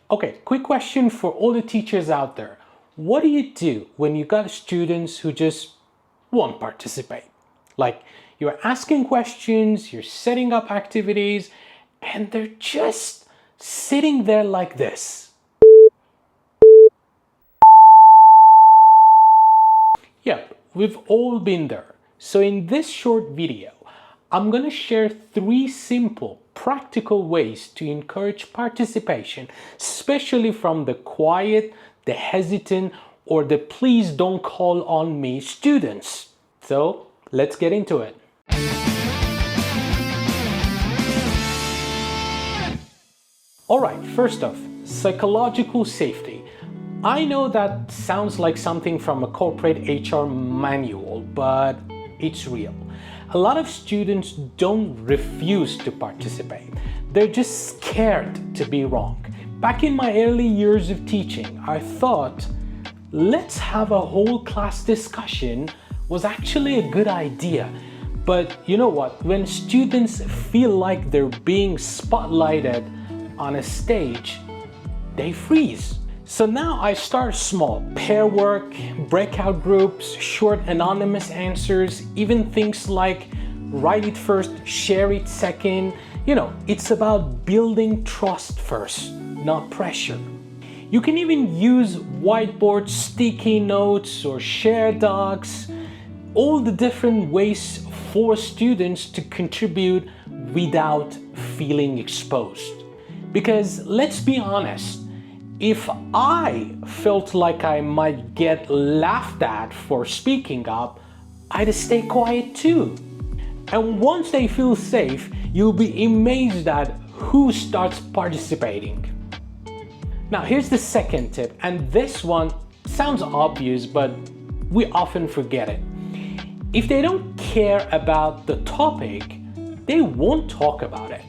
Okay, quick question for all the teachers out there. What do you do when you got students who just won't participate? Like you're asking questions, you're setting up activities, and they're just sitting there like this. Yep, we've all been there. So in this short video, I'm going to share 3 simple, practical ways to encourage participation, especially from the quiet, the hesitant, or the please don't call on me students. So let's get into it. All right, first off, psychological safety. I know that sounds like something from a corporate HR manual, but it's real. A lot of students don't refuse to participate. They're just scared to be wrong. Back in my early years of teaching, I thought, let's have a whole class discussion was actually a good idea. But you know what? When students feel like they're being spotlighted on a stage, they freeze. So now I start small, pair work, breakout groups, short anonymous answers, even things like write it first, share it second. You know, it's about building trust first, not pressure. You can even use whiteboard, sticky notes, or share docs, all the different ways for students to contribute without feeling exposed. Because let's be honest, if I felt like I might get laughed at for speaking up, I'd stay quiet too. And once they feel safe, you'll be amazed at who starts participating. Now here's the second tip, and this one sounds obvious, but we often forget it. If they don't care about the topic, they won't talk about it.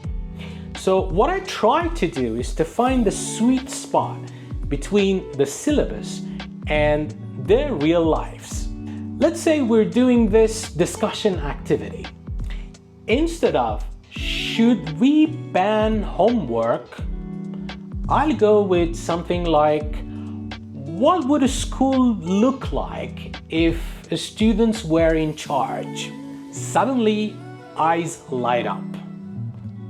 So what I try to do is to find the sweet spot between the syllabus and their real lives. Let's say we're doing this discussion activity. Instead of should we ban homework, I'll go with something like what would a school look like if students were in charge? Suddenly eyes light up,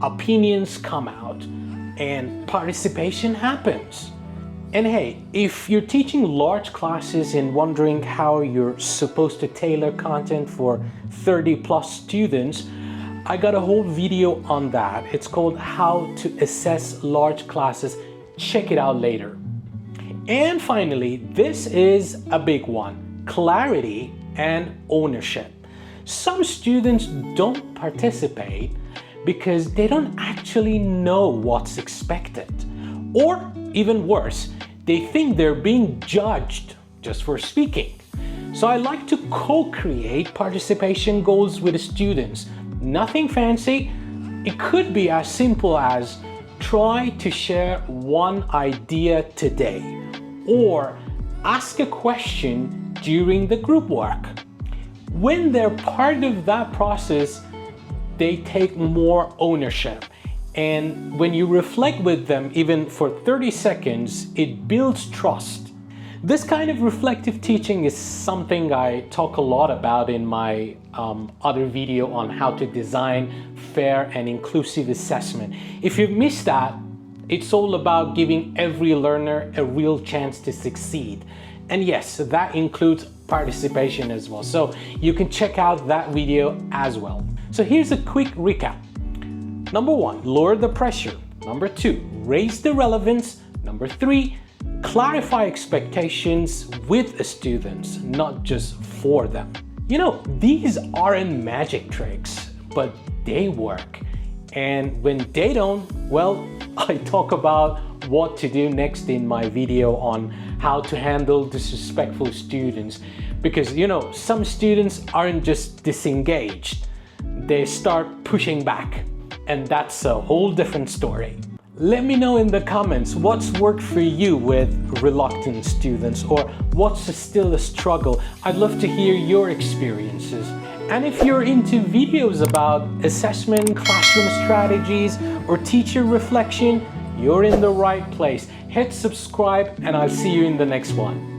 opinions come out, and participation happens. And hey, if you're teaching large classes and wondering how you're supposed to tailor content for 30 plus students, I got a whole video on that. It's called How to Assess Large Classes. Check it out later. And finally, this is a big one, clarity and ownership. Some students don't participate because they don't actually know what's expected. Or even worse, they think they're being judged just for speaking. So I like to co-create participation goals with the students. Nothing fancy. It could be as simple as try to share one idea today, or ask a question during the group work. When they're part of that process, they take more ownership. And when you reflect with them, even for 30 seconds, it builds trust. This kind of reflective teaching is something I talk a lot about in my other video on how to design fair and inclusive assessment. If you've missed that, it's all about giving every learner a real chance to succeed. And yes, that includes participation as well. So you can check out that video as well. So here's a quick recap. Number 1, lower the pressure. Number 2, raise the relevance. Number 3, clarify expectations with the students, not just for them. You know, these aren't magic tricks, but they work. And when they don't, well, I talk about what to do next in my video on how to handle disrespectful students. Because, you know, some students aren't just disengaged, they start pushing back. And that's a whole different story. Let me know in the comments what's worked for you with reluctant students, or what's still a struggle. I'd love to hear your experiences. And if you're into videos about assessment, classroom strategies, or teacher reflection, you're in the right place. Hit subscribe and I'll see you in the next one.